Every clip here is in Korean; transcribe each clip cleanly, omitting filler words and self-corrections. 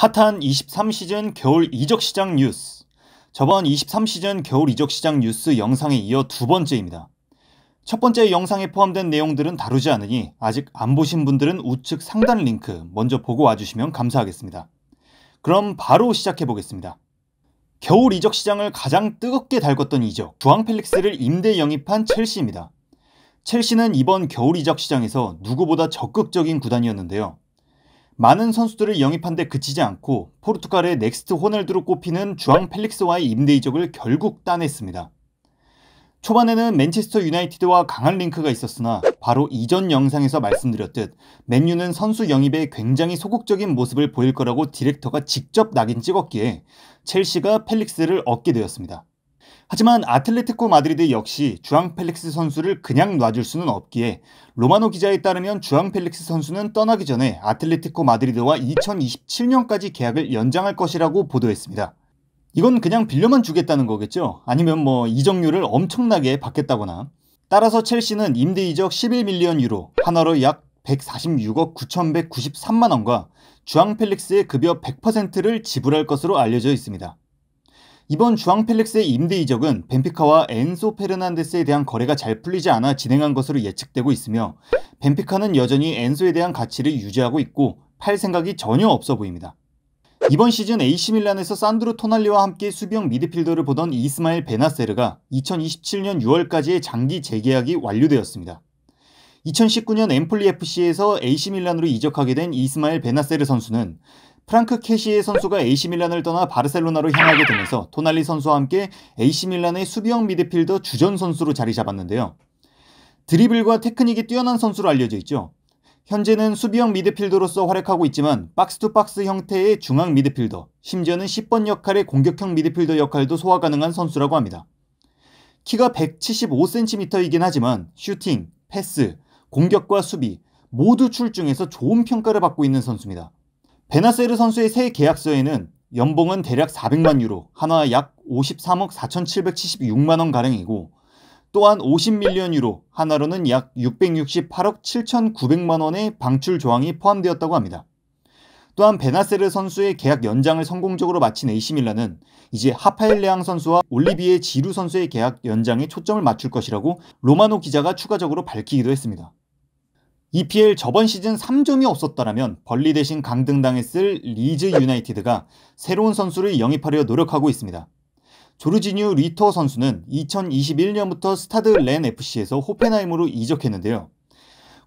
핫한 23시즌 겨울 이적시장 뉴스. 저번 23시즌 겨울 이적시장 뉴스 영상에 이어 두 번째입니다. 첫 번째 영상에 포함된 내용들은 다루지 않으니 아직 안 보신 분들은 우측 상단 링크 먼저 보고 와주시면 감사하겠습니다. 그럼 바로 시작해 보겠습니다. 겨울 이적시장을 가장 뜨겁게 달궜던 이적, 주앙 펠릭스를 임대 영입한 첼시입니다. 첼시는 이번 겨울 이적시장에서 누구보다 적극적인 구단이었는데요. 많은 선수들을 영입한 데 그치지 않고 포르투갈의 넥스트 호날두로 꼽히는 주앙 펠릭스와의 임대 이적을 결국 따냈습니다. 초반에는 맨체스터 유나이티드와 강한 링크가 있었으나 바로 이전 영상에서 말씀드렸듯 맨유는 선수 영입에 굉장히 소극적인 모습을 보일 거라고 디렉터가 직접 낙인 찍었기에 첼시가 펠릭스를 얻게 되었습니다. 하지만 아틀레티코 마드리드 역시 주앙 펠릭스 선수를 그냥 놔줄 수는 없기에 로마노 기자에 따르면 주앙 펠릭스 선수는 떠나기 전에 아틀레티코 마드리드와 2027년까지 계약을 연장할 것이라고 보도했습니다. 이건 그냥 빌려만 주겠다는 거겠죠? 아니면 이적료를 엄청나게 받겠다거나. 따라서 첼시는 임대 이적 11밀리언 유로, 한화로 약 146억 9,193만원과 주앙 펠릭스의 급여 100%를 지불할 것으로 알려져 있습니다. 이번 주앙 펠릭스의 임대 이적은 벤피카와 엔소 페르난데스에 대한 거래가 잘 풀리지 않아 진행한 것으로 예측되고 있으며 벤피카는 여전히 엔소에 대한 가치를 유지하고 있고 팔 생각이 전혀 없어 보입니다. 이번 시즌 AC밀란에서 산드로 토날리와 함께 수비형 미드필더를 보던 이스마엘 베나세르가 2027년 6월까지의 장기 재계약이 완료되었습니다. 2019년 엠폴리 FC에서 AC밀란으로 이적하게 된 이스마엘 베나세르 선수는 프랑크 캐시에 선수가 AC밀란을 떠나 바르셀로나로 향하게 되면서 토날리 선수와 함께 AC밀란의 수비형 미드필더 주전 선수로 자리 잡았는데요. 드리블과 테크닉이 뛰어난 선수로 알려져 있죠. 현재는 수비형 미드필더로서 활약하고 있지만 박스투박스 형태의 중앙 미드필더, 심지어는 10번 역할의 공격형 미드필더 역할도 소화 가능한 선수라고 합니다. 키가 175cm이긴 하지만 슈팅, 패스, 공격과 수비 모두 출중해서 좋은 평가를 받고 있는 선수입니다. 베나세르 선수의 새 계약서에는 연봉은 대략 400만 유로, 한화 약 53억 4,776만원가량이고 또한 50밀리언 유로, 한화로는 약 668억 7,900만원의 방출 조항이 포함되었다고 합니다. 또한 베나세르 선수의 계약 연장을 성공적으로 마친 AC밀란은 이제 하파엘 레앙 선수와 올리비에 지루 선수의 계약 연장에 초점을 맞출 것이라고 로마노 기자가 추가적으로 밝히기도 했습니다. EPL 저번 시즌 3점이 없었더라면 벌리 대신 강등당했을 리즈 유나이티드가 새로운 선수를 영입하려 노력하고 있습니다. 조르지뉴 리터 선수는 2021년부터 스타드 렌 FC에서 호펜하임으로 이적했는데요.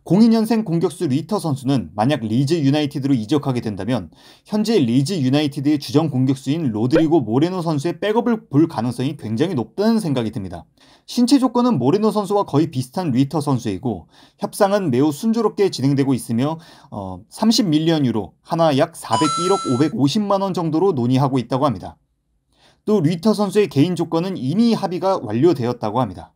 02년생 공격수 리터 선수는 만약 리즈 유나이티드로 이적하게 된다면 현재 리즈 유나이티드의 주전 공격수인 로드리고 모레노 선수의 백업을 볼 가능성이 굉장히 높다는 생각이 듭니다. 신체 조건은 모레노 선수와 거의 비슷한 리터 선수이고 협상은 매우 순조롭게 진행되고 있으며 30밀리언 유로, 한화 약 401억 550만원 정도로 논의하고 있다고 합니다. 또 리터 선수의 개인 조건은 이미 합의가 완료되었다고 합니다.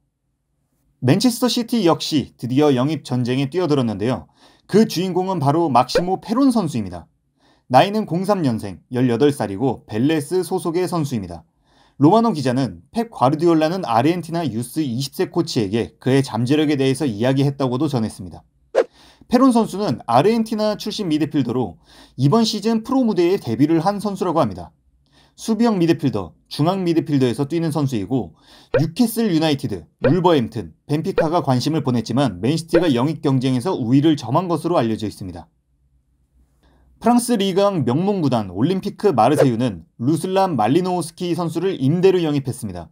맨체스터 시티 역시 드디어 영입 전쟁에 뛰어들었는데요. 그 주인공은 바로 막시모 페론 선수입니다. 나이는 03년생, 18살이고 벨레스 소속의 선수입니다. 로마노 기자는 펩 과르디올라는 아르헨티나 유스 20세 코치에게 그의 잠재력에 대해서 이야기했다고도 전했습니다. 페론 선수는 아르헨티나 출신 미드필더로 이번 시즌 프로 무대에 데뷔를 한 선수라고 합니다. 수비형 미드필더, 중앙 미드필더에서 뛰는 선수이고 뉴캐슬 유나이티드, 울버햄튼, 벤피카가 관심을 보냈지만 맨시티가 영입 경쟁에서 우위를 점한 것으로 알려져 있습니다. 프랑스 리그왕 명문구단 올림피크 마르세유는 루슬란 말리노우스키 선수를 임대로 영입했습니다.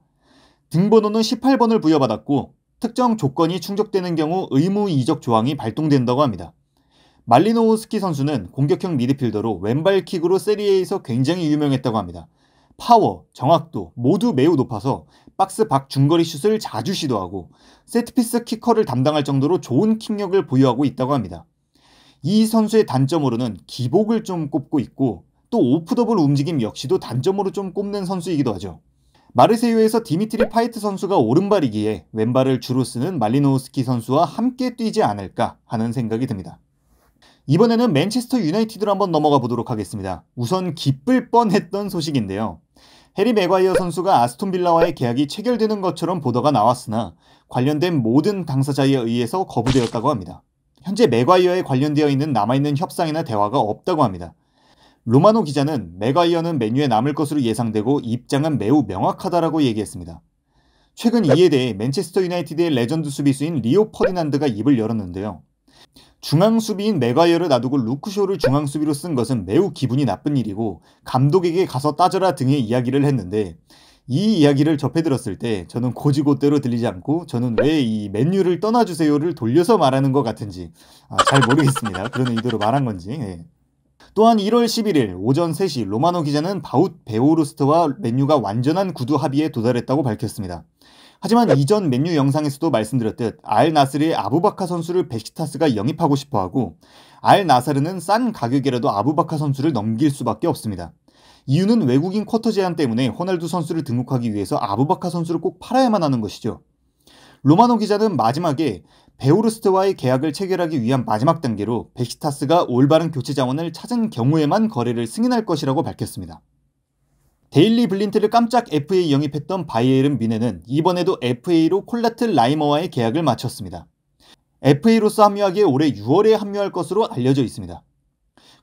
등번호는 18번을 부여받았고 특정 조건이 충족되는 경우 의무 이적 조항이 발동된다고 합니다. 말리노우스키 선수는 공격형 미드필더로 왼발킥으로 세리에에서 굉장히 유명했다고 합니다. 파워, 정확도 모두 매우 높아서 박스 밖 중거리 슛을 자주 시도하고 세트피스 키커를 담당할 정도로 좋은 킥력을 보유하고 있다고 합니다. 이 선수의 단점으로는 기복을 좀 꼽고 있고 또 오프더볼 움직임 역시도 단점으로 좀 꼽는 선수이기도 하죠. 마르세유에서 디미트리 파이트 선수가 오른발이기에 왼발을 주로 쓰는 말리노우스키 선수와 함께 뛰지 않을까 하는 생각이 듭니다. 이번에는 맨체스터 유나이티드로 한번 넘어가 보도록 하겠습니다. 우선 기쁠 뻔했던 소식인데요. 해리 맥과이어 선수가 아스톤 빌라와의 계약이 체결되는 것처럼 보도가 나왔으나 관련된 모든 당사자에 의해서 거부되었다고 합니다. 현재 맥과이어에 관련되어 있는 남아있는 협상이나 대화가 없다고 합니다. 로마노 기자는 맥과이어는 맨유에 남을 것으로 예상되고 입장은 매우 명확하다라고 얘기했습니다. 최근 이에 대해 맨체스터 유나이티드의 레전드 수비수인 리오 퍼디난드가 입을 열었는데요. 중앙 수비인 맥과이어를 놔두고 루크쇼를 중앙 수비로 쓴 것은 매우 기분이 나쁜 일이고 감독에게 가서 따져라 등의 이야기를 했는데, 이 이야기를 접해 들었을 때 저는 고지고대로 들리지 않고 저는 왜 이 맨유를 떠나주세요를 돌려서 말하는 것 같은지 잘 모르겠습니다. 그런 의도로 말한 건지. 예. 또한 1월 11일 오전 3시 로마노 기자는 바웃 베오르스트와 맨유가 완전한 구두 합의에 도달했다고 밝혔습니다. 하지만 이전 맨유 영상에서도 말씀드렸듯 알 나스르의 아부바카 선수를 베시타스가 영입하고 싶어하고 알 나스르는 싼 가격이라도 아부바카 선수를 넘길 수밖에 없습니다. 이유는 외국인 쿼터 제한 때문에 호날두 선수를 등록하기 위해서 아부바카 선수를 꼭 팔아야만 하는 것이죠. 로마노 기자는 마지막에 베오르스트와의 계약을 체결하기 위한 마지막 단계로 베시타스가 올바른 교체 자원을 찾은 경우에만 거래를 승인할 것이라고 밝혔습니다. 데일리 블린트를 깜짝 FA 영입했던 바이에른 뮌헨은 이번에도 FA로 콜라트 라이머와의 계약을 마쳤습니다. FA로서 합류하기에 올해 6월에 합류할 것으로 알려져 있습니다.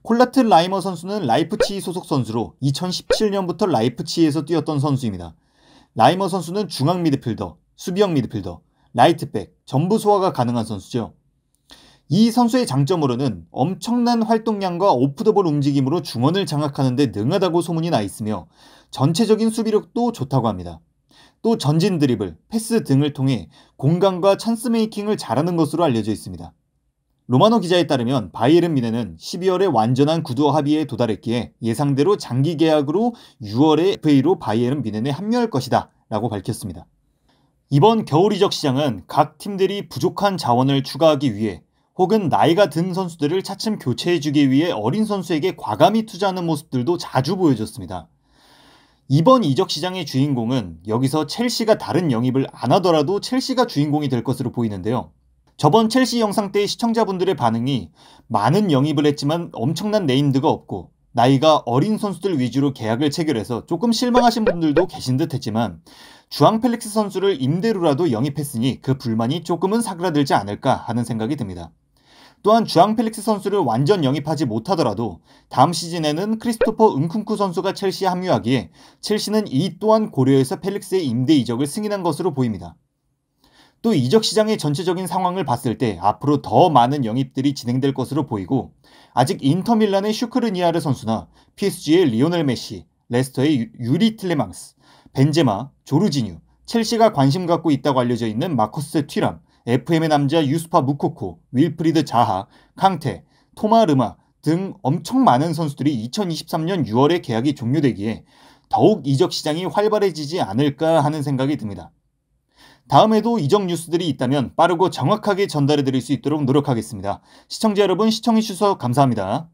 콜라트 라이머 선수는 라이프치히 소속 선수로 2017년부터 라이프치히에서 뛰었던 선수입니다. 라이머 선수는 중앙 미드필더, 수비형 미드필더, 라이트백 전부 소화가 가능한 선수죠. 이 선수의 장점으로는 엄청난 활동량과 오프더볼 움직임으로 중원을 장악하는 데 능하다고 소문이 나 있으며 전체적인 수비력도 좋다고 합니다. 또 전진 드리블, 패스 등을 통해 공간과 찬스 메이킹을 잘하는 것으로 알려져 있습니다. 로마노 기자에 따르면 바이에른 뮌헨은 12월에 완전한 구두 합의에 도달했기에 예상대로 장기 계약으로 6월에 FA로 바이에른 뮌헨에 합류할 것이다 라고 밝혔습니다. 이번 겨울 이적 시장은 각 팀들이 부족한 자원을 추가하기 위해 혹은 나이가 든 선수들을 차츰 교체해주기 위해 어린 선수에게 과감히 투자하는 모습들도 자주 보여줬습니다. 이번 이적 시장의 주인공은 여기서 첼시가 다른 영입을 안 하더라도 첼시가 주인공이 될 것으로 보이는데요. 저번 첼시 영상 때 시청자분들의 반응이 많은 영입을 했지만 엄청난 네임드가 없고 나이가 어린 선수들 위주로 계약을 체결해서 조금 실망하신 분들도 계신 듯 했지만 주앙 펠릭스 선수를 임대로라도 영입했으니 그 불만이 조금은 사그라들지 않을까 하는 생각이 듭니다. 또한 주앙 펠릭스 선수를 완전 영입하지 못하더라도 다음 시즌에는 크리스토퍼 은쿤쿠 선수가 첼시에 합류하기에 첼시는 이 또한 고려해서 펠릭스의 임대 이적을 승인한 것으로 보입니다. 또 이적 시장의 전체적인 상황을 봤을 때 앞으로 더 많은 영입들이 진행될 것으로 보이고 아직 인터밀란의 슈크르니아르 선수나 PSG의 리오넬 메시, 레스터의 유리 틸레망스, 벤제마, 조르지뉴, 첼시가 관심 갖고 있다고 알려져 있는 마커스 튀람, FM의 남자 유스파 무코코, 윌프리드 자하, 캉테, 토마 르마 등 엄청 많은 선수들이 2023년 6월에 계약이 종료되기에 더욱 이적 시장이 활발해지지 않을까 하는 생각이 듭니다. 다음에도 이적 뉴스들이 있다면 빠르고 정확하게 전달해드릴 수 있도록 노력하겠습니다. 시청자 여러분 시청해주셔서 감사합니다.